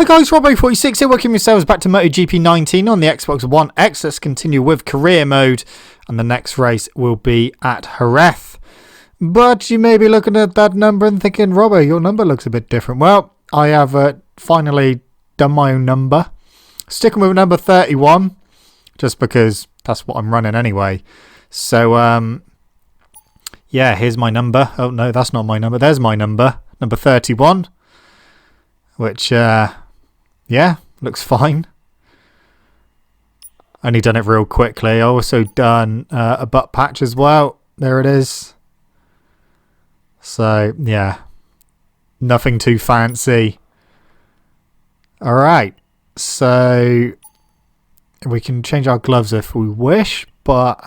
Hi guys, Robbo46 here, welcome yourselves back to MotoGP 19 on the Xbox One X. Let's continue with career mode, and the next race will be at Jerez. But you may be looking at that number and thinking, Robbo, your number looks a bit different. Well, I have finally done my own number. Sticking with number 31, just because that's what I'm running anyway. So, yeah, here's my number. Oh, no, that's not my number. There's my number. Number 31. Which, yeah, looks fine. Only done it real quickly. I also done a butt patch as well. There it is. So, yeah, nothing too fancy. Alright, so we can change our gloves if we wish, but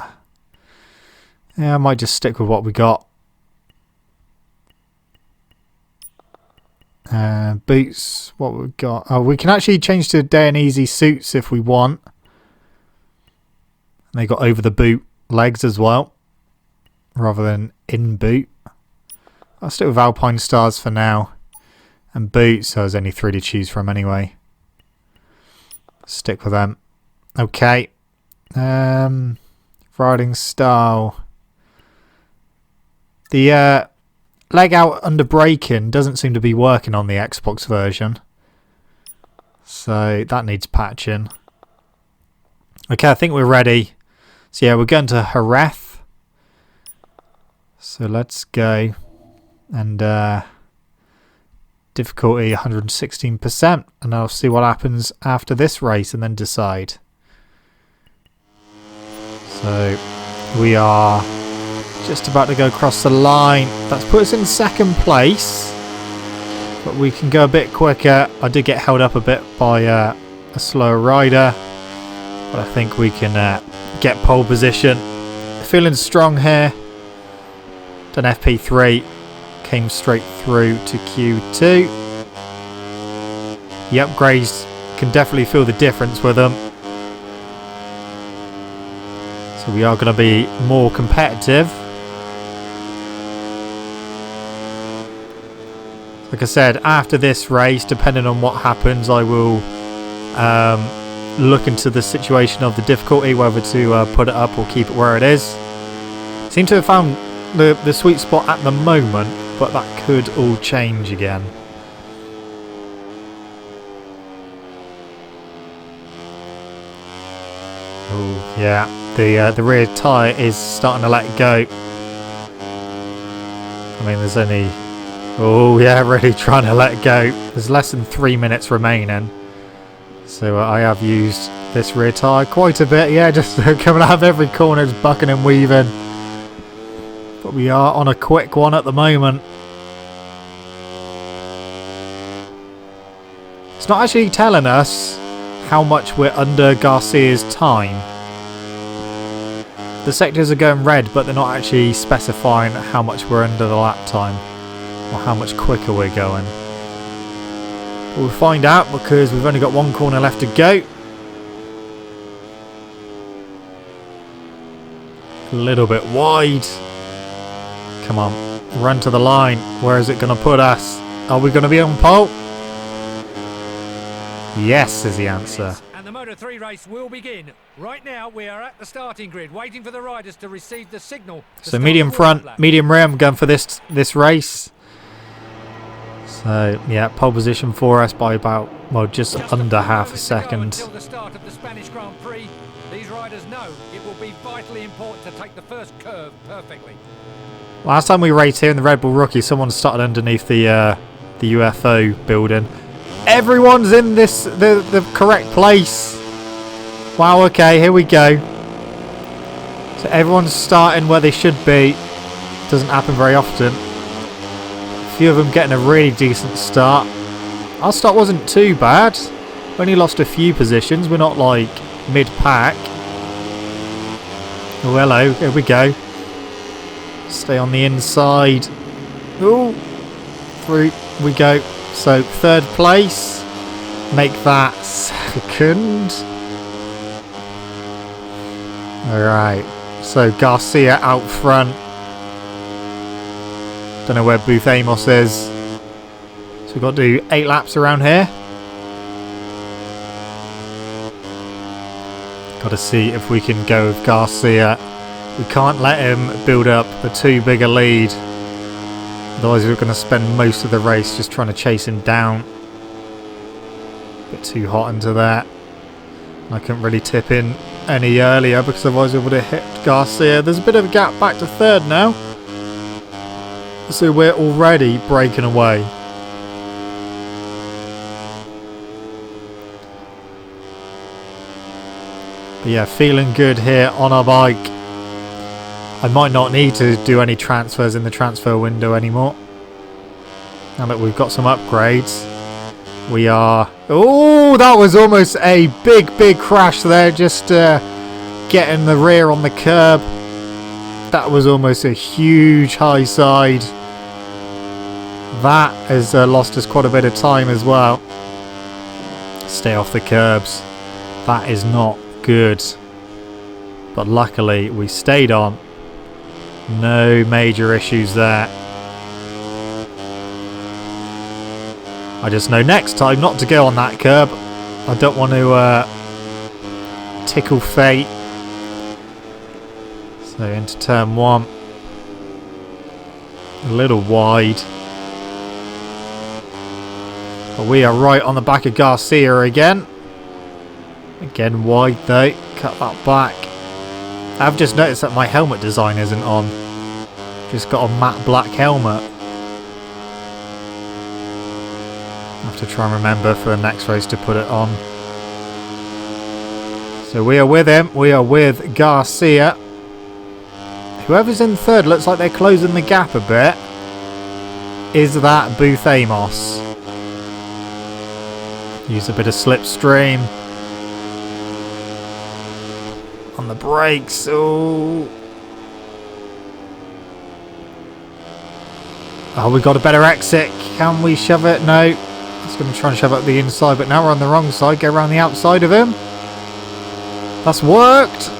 yeah, I might just stick with what we got. Boots, what we've got. Oh, we can actually change to day and easy suits if we want. And they got over the boot legs as well, rather than in boot. I'll stick with Alpine Stars for now. And boots, so there's only 3 to choose from anyway. Stick with them. Okay. Riding style. The leg out under braking doesn't seem to be working on the Xbox version. So that needs patching. Okay, I think we're ready. So yeah, we're going to Jerez. So let's go. And difficulty 116%. And I'll see what happens after this race and then decide. So we are just about to go across the line. That's put us in second place, but we can go a bit quicker. I did get held up a bit by a slower rider, but I think we can get pole position. Feeling strong here. Done FP3, came straight through to Q2. The upgrades can definitely feel the difference with them. So we are going to be more competitive. Like I said, after this race, depending on what happens, I will look into the situation of the difficulty, whether to put it up or keep it where it is. Seem to have found the sweet spot at the moment, but that could all change again. Oh yeah, the rear tyre is starting to let go. I mean, there's only... Oh yeah, really trying to let go. There's less than 3 minutes remaining. So I have used this rear tyre quite a bit. Yeah, just coming out of every corner, just bucking and weaving. But we are on a quick one at the moment. It's not actually telling us how much we're under Garcia's time. The sectors are going red, but they're not actually specifying how much we're under the lap time. Or how much quicker we're going. But we'll find out because we've only got one corner left to go. A little bit wide. Come on, run to the line. Where is it going to put us? Are we going to be on pole? Yes is the answer. And the Moto3 race will begin. Right now we are at the starting grid, waiting for the riders to receive the signal. So medium front, medium rear, I'm going for this race. So yeah, pole position for us by about, well, just under half a second. Until the start of the Spanish Grand Prix, these riders know it will be vitally important to take the first curve perfectly. Last time we raced here in the Red Bull Rookie, someone started underneath the UFO building. Everyone's in the correct place. Wow, okay, here we go. So everyone's starting where they should be. Doesn't happen very often. A few of them getting a really decent start. Our start wasn't too bad. We only lost a few positions. We're not like mid-pack. Oh, hello. Here we go. Stay on the inside. Oh, through we go. So third place. Make that second. Alright. So Garcia out front. Don't know where Booth Amos is. So we've got to do 8 laps around here. Got to see if we can go with Garcia. We can't let him build up a too big a lead. Otherwise we're going to spend most of the race just trying to chase him down. A bit too hot into that. I couldn't really tip in any earlier because otherwise we would have hit Garcia. There's a bit of a gap back to third now. So we're already breaking away. But yeah, feeling good here on our bike. I might not need to do any transfers in the transfer window anymore. Now that we've got some upgrades. We are... Oh, that was almost a big crash there. Just getting the rear on the curb. That was almost a huge high side. That has lost us quite a bit of time as well. Stay off the curbs. That is not good. But luckily we stayed on. No major issues there. I just know next time not to go on that curb. I don't want to tickle fate. So into turn 1. A little wide. But we are right on the back of Garcia again. Again wide though. Cut that back. I've just noticed that my helmet design isn't on. Just got a matte black helmet. I have to try and remember for the next race to put it on. So we are with him. We are with Garcia. Whoever's in third looks like they're closing the gap a bit. Is that Booth Amos? Use a bit of slipstream. On the brakes. Oh, we got a better exit. Can we shove it? No. It's going to try and shove up the inside, but now we're on the wrong side. Go around the outside of him. That's worked.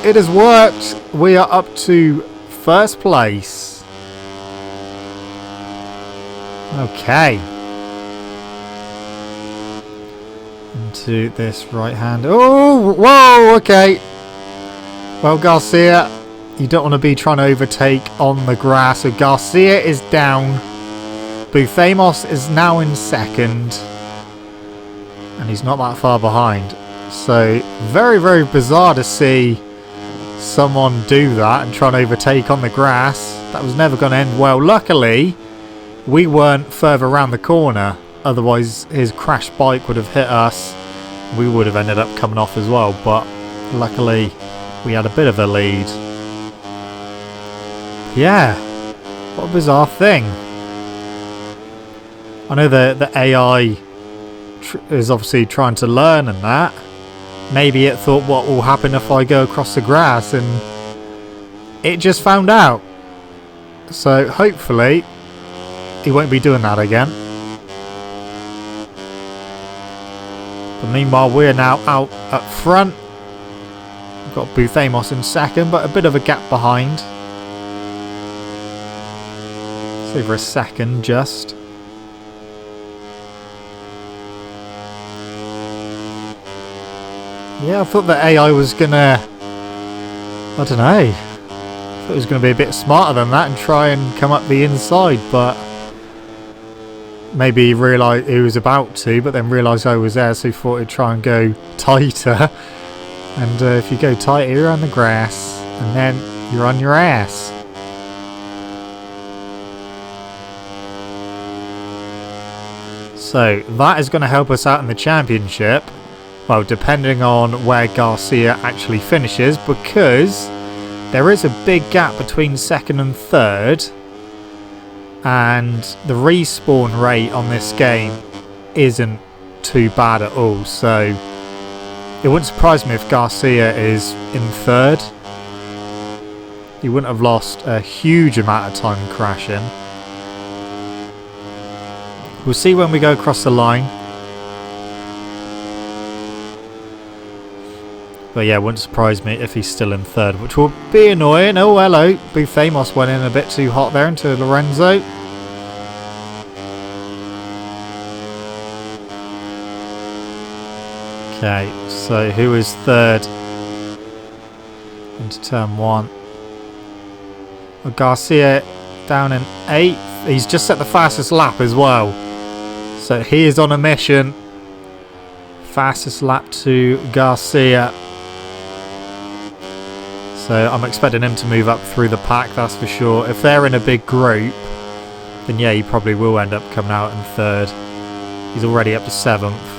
It has worked. We are up to first place. Okay. Into this right hand. Oh, whoa, okay. Well, Garcia, you don't want to be trying to overtake on the grass. So Garcia is down. Booth Amos is now in second. And he's not that far behind. So, very bizarre to see someone do that and try and overtake on the grass. That was never going to end well. Luckily, we weren't further around the corner. Otherwise, his crash bike would have hit us. We would have ended up coming off as well. But luckily, we had a bit of a lead. Yeah, what a bizarre thing. I know the AI is obviously trying to learn and that. Maybe it thought what will happen if I go across the grass, and it just found out. So hopefully he won't be doing that again. But meanwhile we're now out up front. We've got Booth Amos in second, but a bit of a gap behind. It's over a second just. Yeah, I thought the AI was gonna... I don't know. I thought it was gonna be a bit smarter than that and try and come up the inside, but... Maybe he realised he was about to, but then realised I was there, so he thought he'd try and go tighter. And if you go tighter, you're on the grass, and then you're on your ass. So, that is going to help us out in the championship. Well, depending on where Garcia actually finishes, because there is a big gap between second and third, and the respawn rate on this game isn't too bad at all, so it wouldn't surprise me if Garcia is in third. He wouldn't have lost a huge amount of time crashing. We'll see when we go across the line. But yeah, it wouldn't surprise me if he's still in third, which will be annoying. Oh, hello. Booth Amos went in a bit too hot there into Lorenzo. Okay, so who is third? into turn 1. Well, Garcia down in 8th. He's just set the fastest lap as well. So he is on a mission. Fastest lap to Garcia. So I'm expecting him to move up through the pack, that's for sure. If they're in a big group, then yeah, he probably will end up coming out in 3rd. He's already up to 7th.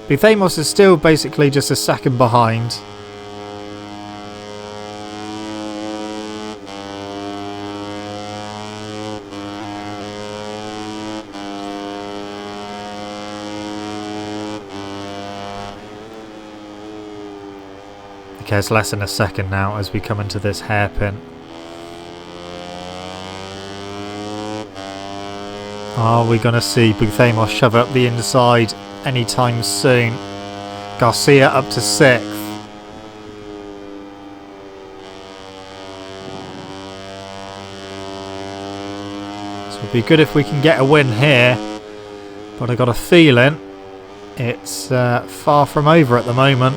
Buthamos is still basically just a second behind. Okay, it's less than a second now as we come into this hairpin. Are we going to see Buthamos shove up the inside anytime soon? Garcia up to 6th. So it'd be good if we can get a win here, but I got a feeling it's far from over at the moment.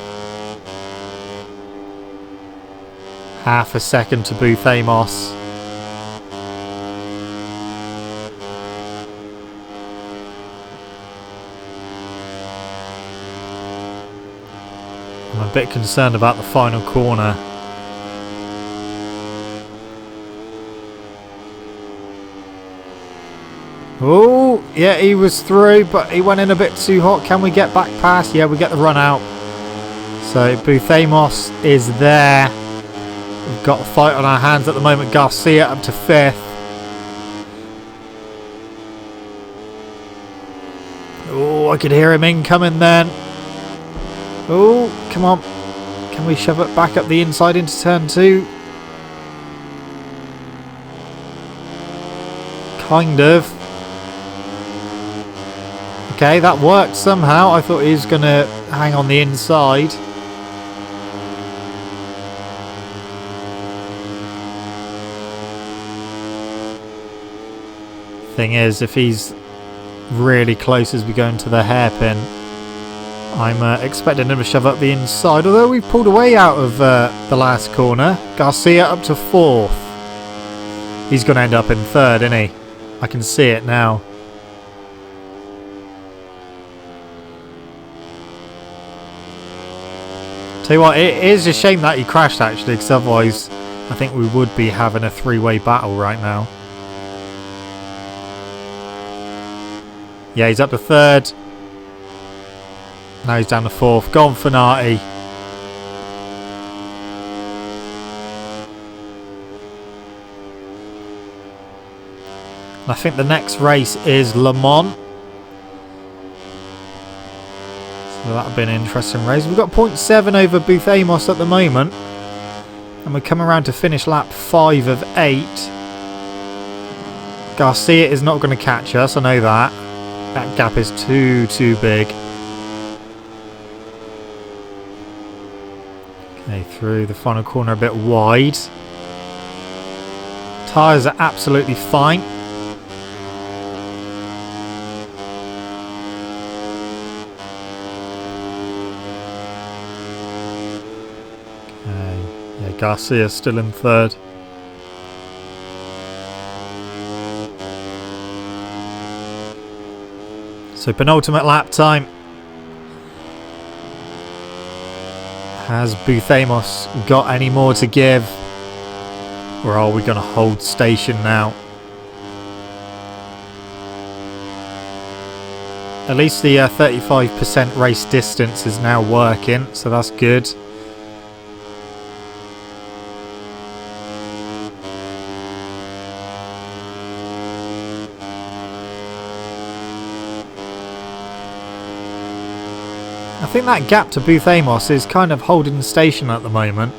Half a second to Buthamos. I'm a bit concerned about the final corner. Oh, yeah, he was through, but he went in a bit too hot. Can we get back past? Yeah, we get the run out. So Buthamos is there. We've got a fight on our hands at the moment. Garcia up to 5th. Oh, I could hear him incoming then. Oh, come on. Can we shove it back up the inside into turn 2? Kind of. Okay, that worked somehow. I thought he was going to hang on the inside. Thing is, if he's really close as we go into the hairpin, I'm expecting him to shove up the inside, although we've pulled away out of the last corner. Garcia up to 4th. He's going to end up in 3rd, isn't he? I can see it now. Tell you what, it is a shame that he crashed actually, because otherwise I think we would be having a 3-way battle right now. Yeah, he's up to 3rd. Now he's down to 4th. Go on, Fanati. I think the next race is Le Mans. So that'll be an interesting race. We've got 0.7 over Buthamos at the moment. And we're coming around to finish lap 5 of 8. Garcia is not going to catch us, I know that. That gap is too big. Okay, through the final corner a bit wide. Tyres are absolutely fine. Okay, yeah, Garcia's still in 3rd. So penultimate lap time. Has Buthamos got any more to give? Or are we going to hold station now? At least the 35% race distance is now working, so that's good. I think that gap to Buthamos is kind of holding station at the moment.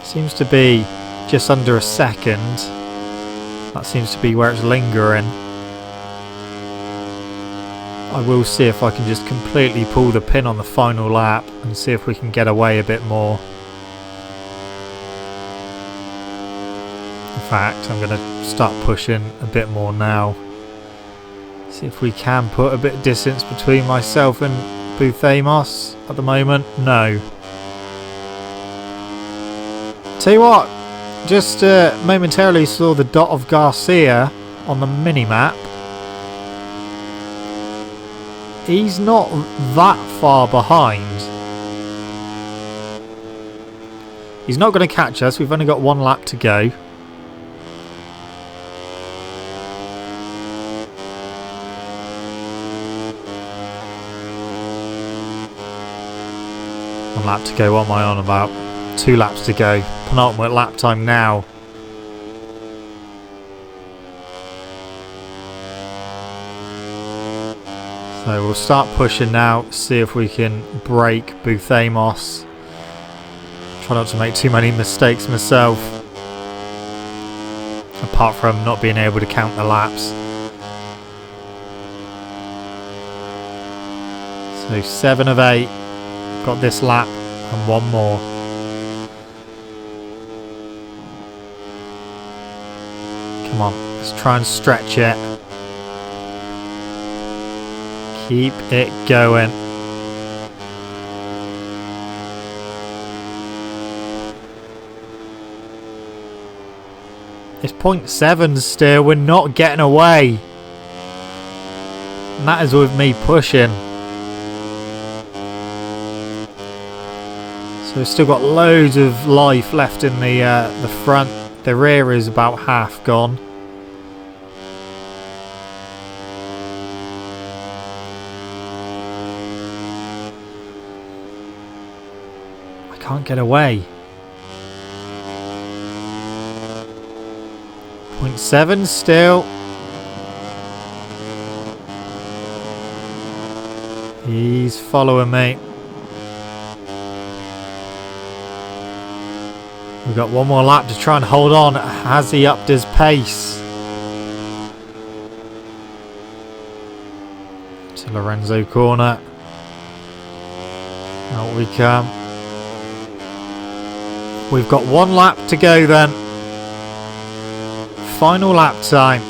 Seems to be just under a second. That seems to be where it's lingering. I will see if I can just completely pull the pin on the final lap and see if we can get away a bit more. In fact, I'm going to start pushing a bit more now. See if we can put a bit of distance between myself and Buthamos at the moment. No. Tell you what, just momentarily saw the dot of Garcia on the mini-map. He's not that far behind. He's not going to catch us. We've only got one lap to go. One lap to go. What am I on about? 2 laps to go. Penultimate lap time now. So we'll start pushing now. See if we can break Buthamos. Try not to make too many mistakes myself. Apart from not being able to count the laps. So 7 of 8. Got this lap and one more. Come on, let's try and stretch it. Keep it going. It's 0.7 still. We're not getting away. And that is with me pushing. So we've still got loads of life left in the front. The rear is about half gone. I can't get away. 0.7 still. He's following me. We've got one more lap to try and hold on. Has he upped his pace? To Lorenzo corner. Out we come. We've got one lap to go then. Final lap time.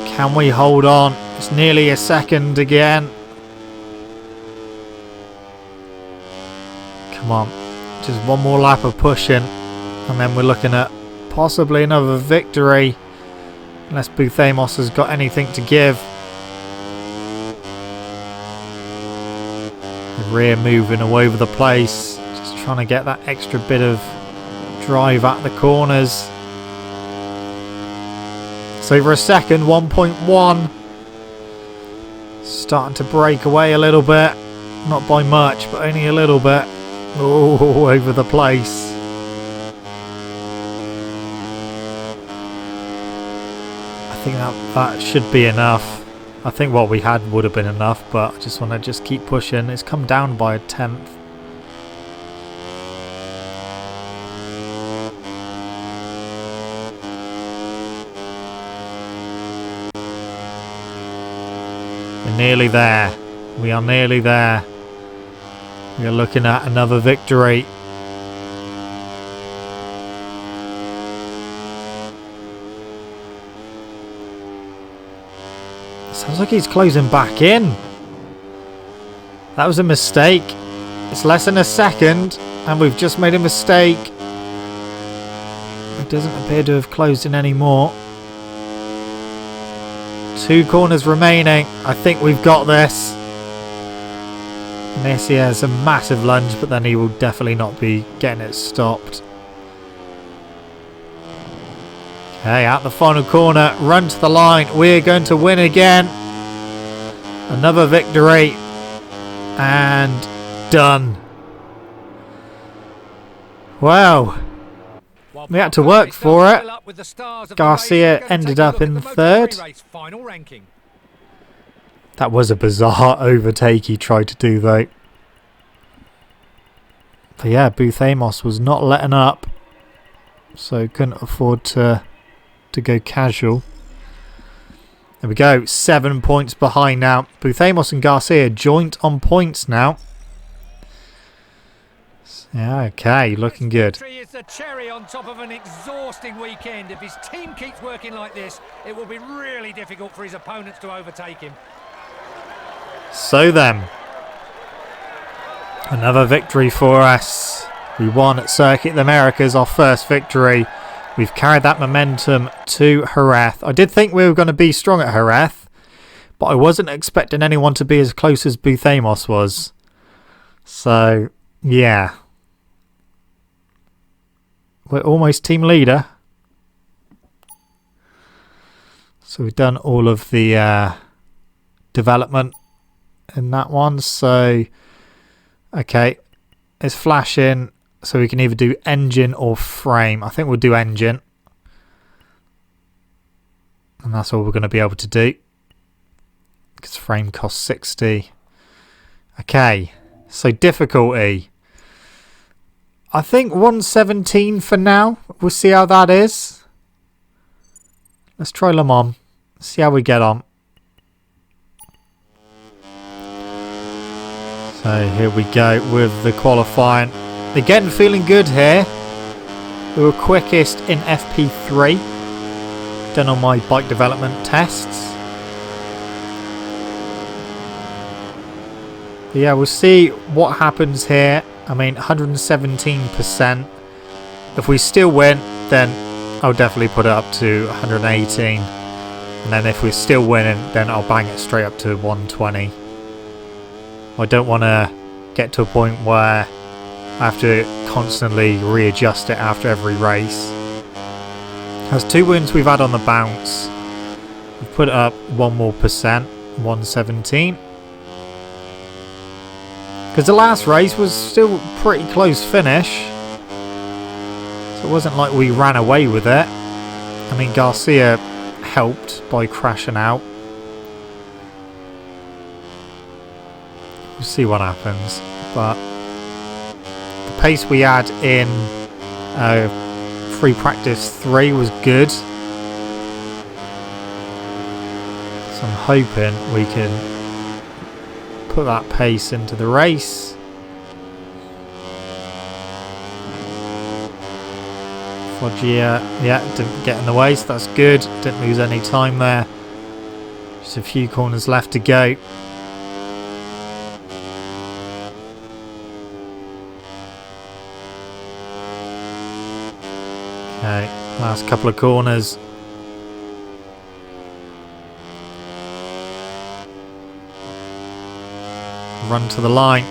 Can we hold on? It's nearly a second again. Come on. Just one more lap of pushing. And then we're looking at possibly another victory. Unless Buthamos has got anything to give. The rear moving all over the place. Just trying to get that extra bit of drive at the corners. So over a second, 1.1. Starting to break away a little bit. Not by much, but only a little bit. Oh, over the place. I think that should be enough. I think what we had would have been enough, but I just want to just keep pushing. It's come down by a 1/10. We're nearly there. We are nearly there. We are looking at another victory. Sounds like he's closing back in. That was a mistake. It's less than a second and we've just made a mistake. It doesn't appear to have closed in anymore. 2 corners remaining. I think we've got this. And this, he has a massive lunge, but then he will definitely not be getting it stopped. Okay, out the final corner, run to the line. We're going to win again. Another victory. And done. Wow. We had to work for it. Garcia ended up in 3rd. That was a bizarre overtake he tried to do though. But yeah, Buthamos was not letting up. So couldn't afford to go casual. There we go, 7 points behind now. Buthamos and Garcia joint on points now. Yeah, okay, looking good. Victory is the cherry on top of an exhausting weekend. If his team keeps working like this, it will be really difficult for his opponents to overtake him. So then, another victory for us. We won at Circuit of the Americas, our first victory. We've carried that momentum to Jerez. I did think we were going to be strong at Jerez, but I wasn't expecting anyone to be as close as Buthamos was. So, yeah. We're almost team leader. So we've done all of the development in that one. So, okay, it's flashing. So we can either do engine or frame. I think we'll do engine. And that's all we're going to be able to do. Because frame costs 60. Okay, so difficulty. I think 117 for now. We'll see how that is. Let's try Le Mans. See how we get on. So here we go with the qualifying. Again, feeling good here. We were quickest in FP3. Done on my bike development tests. But yeah, we'll see what happens here. I mean, 117%. If we still win, then I'll definitely put it up to 118. And then if we're still winning, then I'll bang it straight up to 120. I don't want to get to a point where I have to constantly readjust it after every race. That's 2 wins we've had on the bounce. We've put it up 1 more percent, 117. Because the last race was still a pretty close finish. So it wasn't like we ran away with it. I mean, Garcia helped by crashing out. We'll see what happens. But the pace we had in free practice 3 was good. So I'm hoping we can put that pace into the race. Foggia, yeah, didn't get in the way, so that's good. Didn't lose any time there. Just a few corners left to go. Okay, last couple of corners. Run to the line.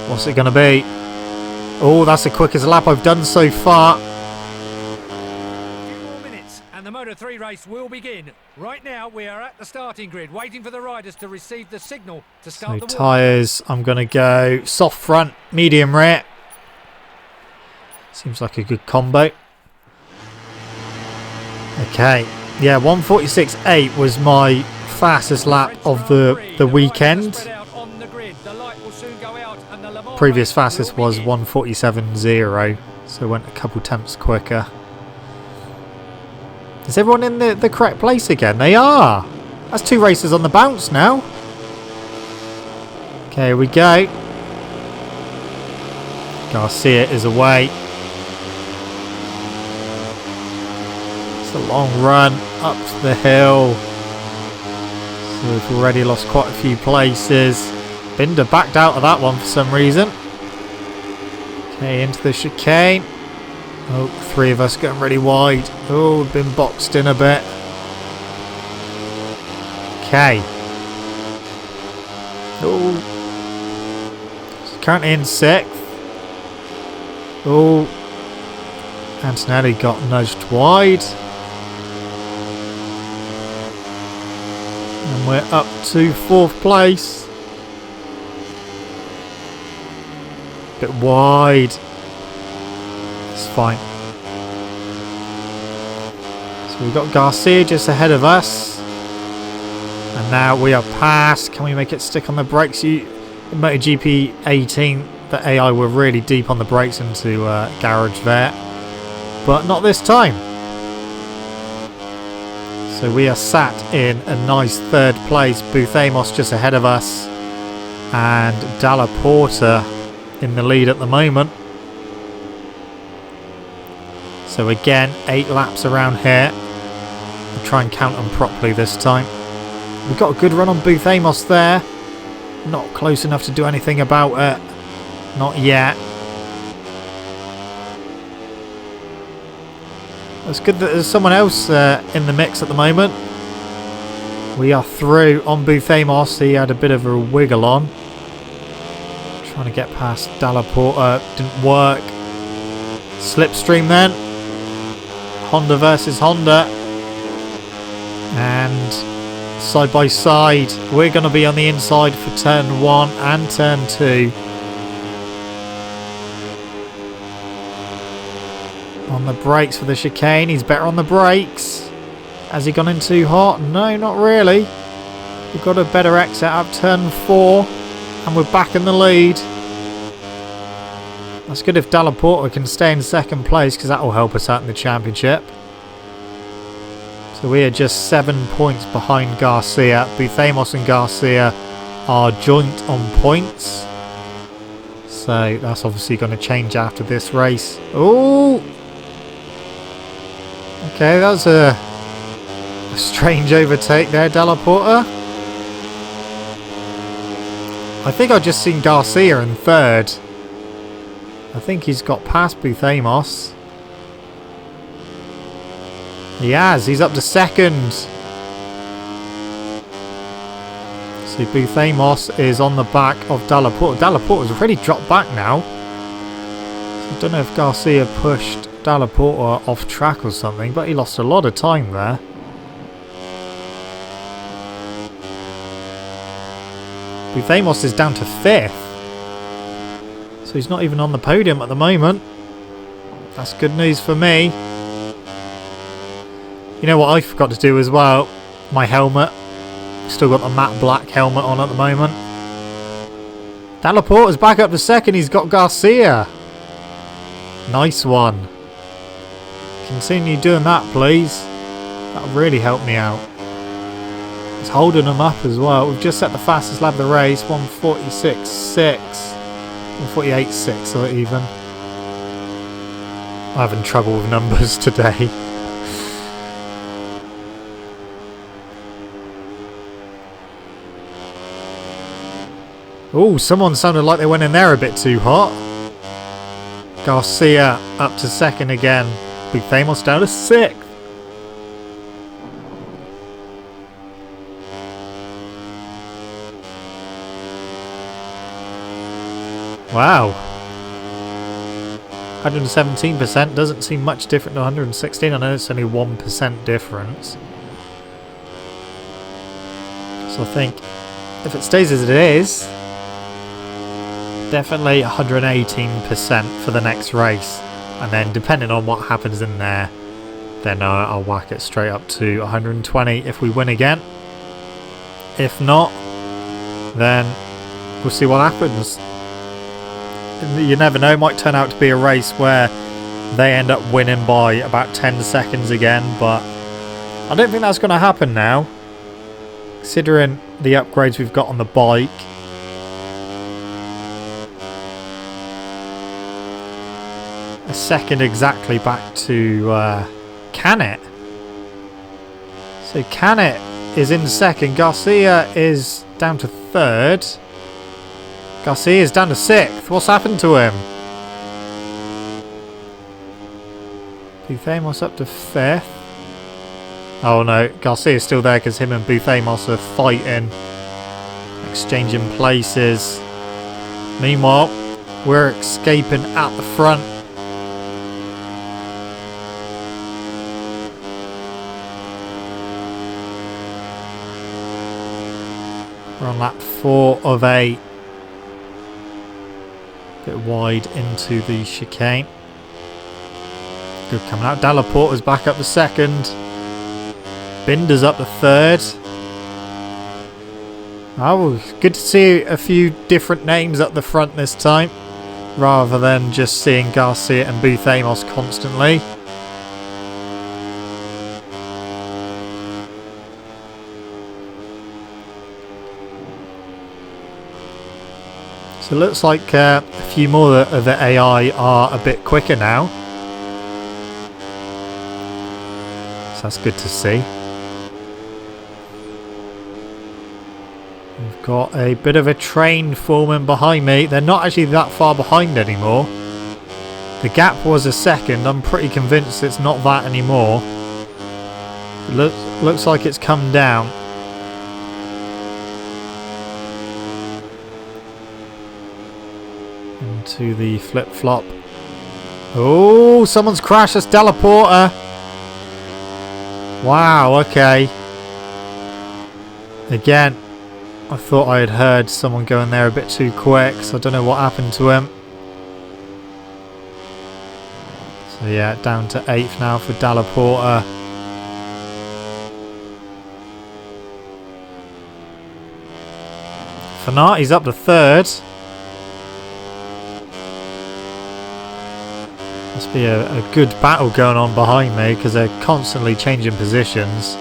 What's it going to be? Oh, that's the quickest lap I've done so far. A few more minutes and the Moto3 race will begin. Right now we are at the starting grid waiting for the riders to receive the signal to start the tyres, I'm going to go soft front, medium rear. Seems like a good combo. Okay. Yeah, 146.8 was my fastest lap of the weekend. Previous fastest was 147.0, so went a couple tenths quicker. Is everyone in the correct place again? They are! That's 2 races on the bounce now. Okay, here we go. Garcia is away. It's a long run up the hill. So we've already lost quite a few places. Binder backed out of that one for some reason. Okay, into the chicane. Oh, 3 of us getting really wide. Oh, we've been boxed in a bit. Okay. Oh. Currently in 6th. Oh. Antonelli got nudged wide. And we're up to 4th place. Bit wide. It's fine. So we've got Garcia just ahead of us. And now we are past. Can we make it stick on the brakes? In MotoGP 18, the AI were really deep on the brakes into garage there. But not this time. So we are sat in a nice 3rd place. Buthamos just ahead of us. And Dalla Porta in the lead at the moment. So again, 8 laps around here. We'll try and count them properly this time. We've got a good run on Booth Amos there. Not close enough to do anything about it. Not yet. It's good that there's someone else in the mix at the moment. We are through on Booth Amos. He had a bit of a wiggle on. Trying to get past Dalla Porta. Didn't work. Slipstream then. Honda versus Honda. And side by side. We're going to be on the inside for turn 1 and turn 2. On the brakes for the chicane. He's better on the brakes. Has he gone in too hot? No, not really. We've got a better exit up turn 4. And we're back in the lead. That's good if Dalla Porta can stay in second place, because that will help us out in the championship. So we are just 7 points behind Garcia. Booth Amos and Garcia are joint on points. So that's obviously going to change after this race. Oh! Okay, that was a strange overtake there, Dalla Porta. I think I've just seen Garcia in third. I think he's got past Booth Amos. He has. He's up to second. So Booth Amos is on the back of Dalla Porta. Dalla Porta's already dropped back now. So I don't know if Garcia pushed Dalla Porta off track or something, but he lost a lot of time there. Booth Amos is down to 5th. So he's not even on the podium at the moment. That's good news for me. You know what I forgot to do as well? My helmet. Still got the matte black helmet on at the moment. Dalla Porta's back up to second. He's got Garcia. Nice one. Continue doing that, please. That'll really help me out. It's holding him up as well. We've just set the fastest lap of the race. 1:46.6. 1:48.6 or even. I'm having trouble with numbers today. Oh, someone sounded like they went in there a bit too hot. Garcia up to second again. Booth Amos down to 6th. Wow. 117% doesn't seem much different to 116. I know it's only 1% difference. So I think if it stays as it is, definitely 118% for the next race. And then depending on what happens in there, then I'll whack it straight up to 120 if we win again. If not, then we'll see what happens. You never know, it might turn out to be a race where they end up winning by about 10 seconds again, but I don't think that's going to happen now, considering the upgrades we've got on the bike. A second exactly back to Canet. So Canet is in second, Garcia is down to third. Garcia is down to 6th. What's happened to him? Booth Amos up to 5th. Oh no, Garcia is still there because him and Booth Amos are fighting. Exchanging places. Meanwhile, we're escaping at the front. We're on lap 4 of 8. Bit wide into the chicane. Good coming out. Dalla Porta's back up to second. Binder's up to third. Oh, good to see a few different names up the front this time, rather than just seeing Garcia and Booth Amos constantly. So it looks like a few more of the AI are a bit quicker now. So that's good to see. We've got a bit of a train forming behind me. They're not actually that far behind anymore. The gap was a second. I'm pretty convinced it's not that anymore. It looks like it's come down. Into the flip-flop. Oh, someone's crashed. That's Della Porta. Wow, okay. Again, I thought I had heard someone going there a bit too quick, so I don't know what happened to him. So yeah, down to 8th now for Della Porta. Fanati's up to 3rd. Must be a good battle going on behind me because they're constantly changing positions.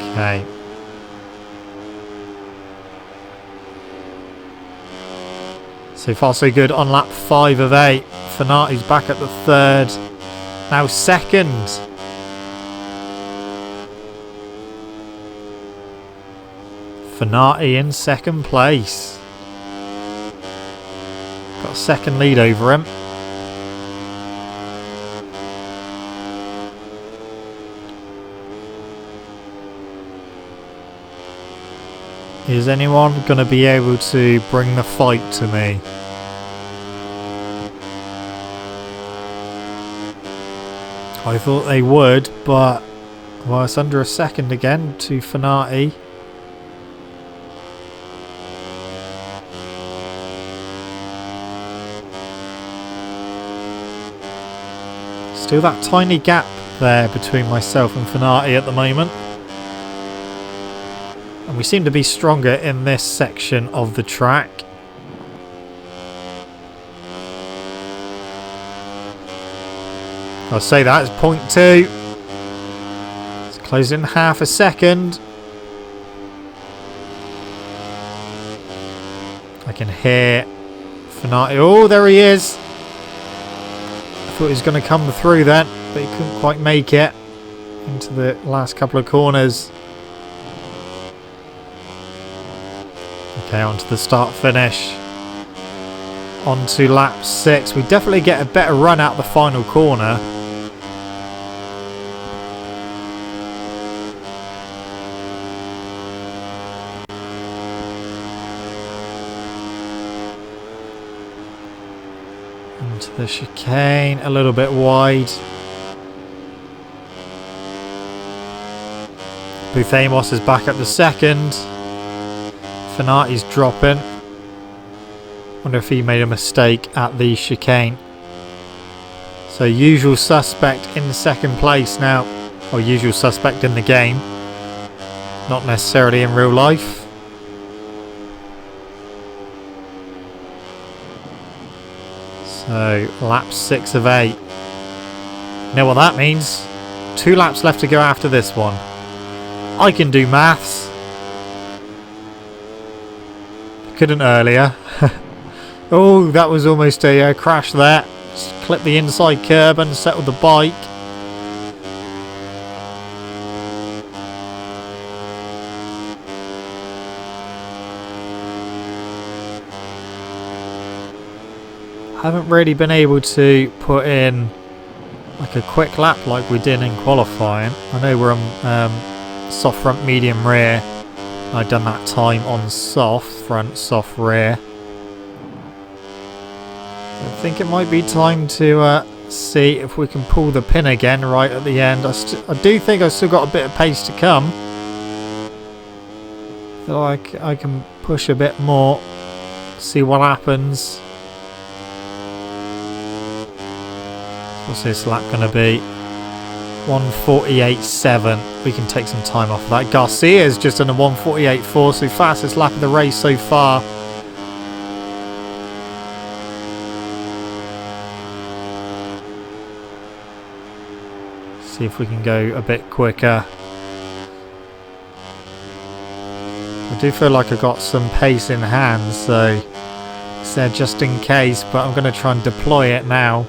Okay. So far so good on lap 5 of 8. Fanati's back at the 3rd. Now 2nd. Fanati in 2nd place. Got a 2nd lead over him. Is anyone going to be able to bring the fight to me? I thought they would, but well, it's under a second again to Fanati. Still that tiny gap there between myself and Fanati at the moment. And we seem to be stronger in this section of the track. I'll say that, it's 0.2. It's closing half a second. I can hear Fanati. Oh, there he is. I thought he was going to come through then, but he couldn't quite make it into the last couple of corners. Okay, on to the start finish. On to lap 6. We definitely get a better run out the final corner. Into the chicane, a little bit wide. Booth Amos is back at the 2nd. Fanati's dropping. Wonder if he made a mistake at the chicane. So usual suspect in 2nd place now. Or usual suspect in the game. Not necessarily in real life. So lap 6 of 8. You know what that means? 2 laps left to go after this one. I can do maths. Couldn't earlier. Oh, that was almost a crash there. Just clip the inside curb and settle the bike. Haven't really been able to put in like a quick lap like we did in qualifying. I know we're on soft front, medium rear. I've done that time on soft front, soft rear. I think it might be time to see if we can pull the pin again right at the end. I do think I've still got a bit of pace to come. Feel like I can push a bit more, see what happens. What's this lap going to be? 1:48.7. We can take some time off of that. Garcia's just on a 1:48.4, so fastest lap of the race so far. See if we can go a bit quicker. I do feel like I've got some pace in hand, so it's there just in case, but I'm going to try and deploy it now.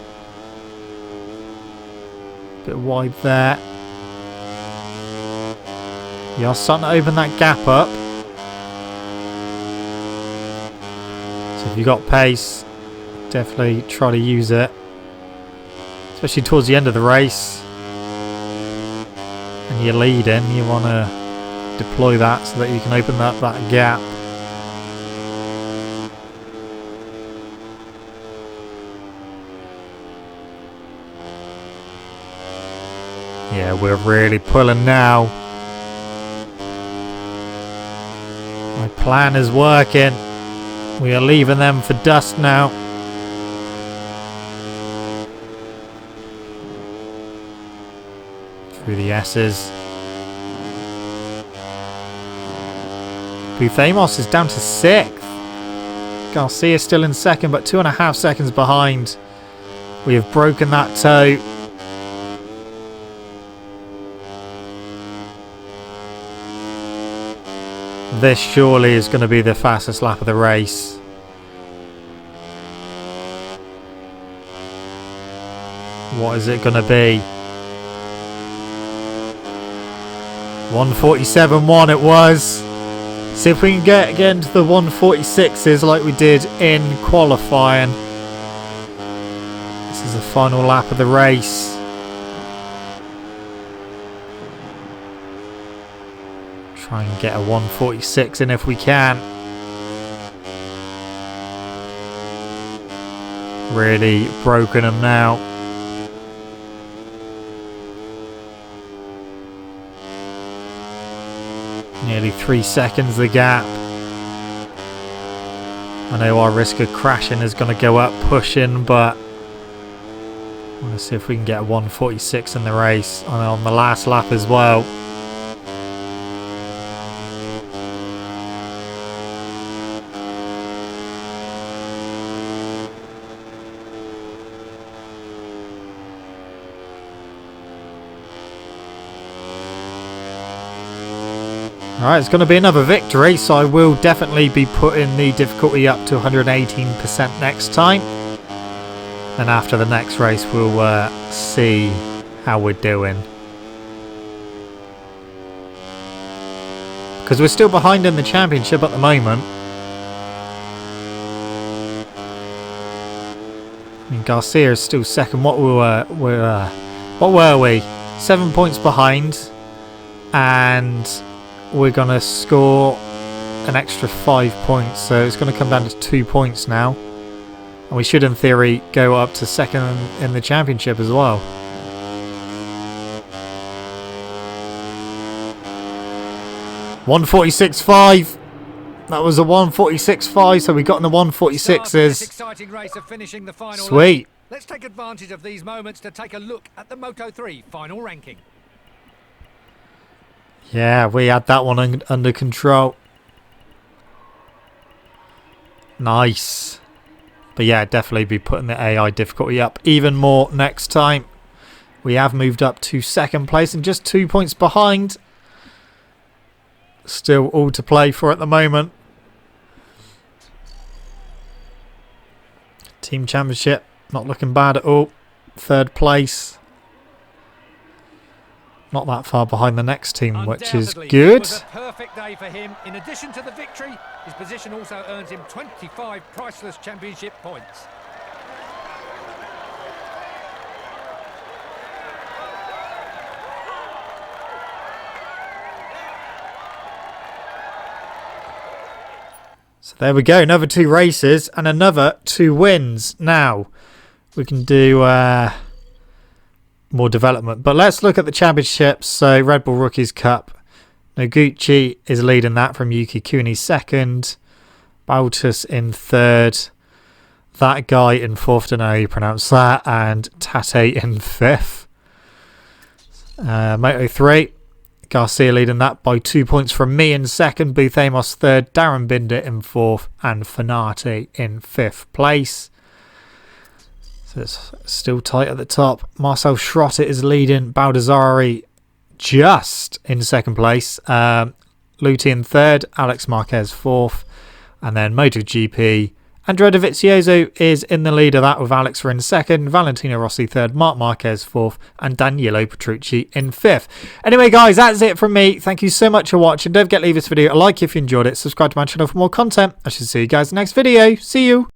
Bit wide there. You're starting to open that gap up. So if you've got pace, definitely try to use it. Especially towards the end of the race. And you're leading, you want to deploy that so that you can open up that gap. Yeah, we're really pulling now. My plan is working. We are leaving them for dust now. Through the S's. Buthamos is down to 6th. Garcia still in 2nd, but 2.5 seconds behind. We have broken that toe. This surely is going to be the fastest lap of the race. What is it going to be? 1:47.1 it was. See if we can get again to the 1:46s like we did in qualifying. This is the final lap of the race. Try and get a 1:46 in if we can. Really broken them now. Nearly 3 seconds the gap. I know our risk of crashing is going to go up pushing, but I want to see if we can get a 1:46 in the race and on the last lap as well. Alright, it's going to be another victory, so I will definitely be putting the difficulty up to 118% next time. And after the next race, we'll see how we're doing. Because we're still behind in the championship at the moment. I mean, Garcia is still 2nd. What were we? 7 points behind. And we're going to score an extra 5 points, so it's going to come down to 2 points now, and we should in theory go up to 2nd in the championship as well. (1:46.5). That was a 1:46.5, so we got in the 1:46s. Exciting race of finishing the final. Sweet. Let's take advantage of these moments to take a look at the Moto3 final ranking. Yeah, we had that one under control. Nice. But yeah, definitely be putting the AI difficulty up even more next time. We have moved up to 2nd place and just 2 points behind. Still all to play for at the moment. Team Championship, not looking bad at all. 3rd place. Not that far behind the next team, which is good. It was a perfect day for him. In addition to the victory, his position also earns him 25 priceless championship points. So there we go, another 2 races and another 2 wins. Now we can do more development, but let's look at the championships. So Red Bull Rookies Cup, Noguchi is leading that from Yuki Kuni 2nd, Baltus in 3rd, that guy in 4th, don't know how you pronounce that, and Tate in 5th. Moto3, Garcia leading that by 2 points from me in 2nd, Buthamos 3rd, Darren Binder in 4th, and Fanati in 5th place. So it's still tight at the top. Marcel Schrotter is leading. Baldassari just in second place. Luti in third. Alex Marquez fourth. And then MotoGP. Andrea Dovizioso is in the lead of that with Alex in second, Valentino Rossi third, Marc Marquez fourth, and Danilo Petrucci in fifth. Anyway, guys, that's it from me. Thank you so much for watching. Don't forget to leave this video a like if you enjoyed it. Subscribe to my channel for more content. I shall see you guys in the next video. See you.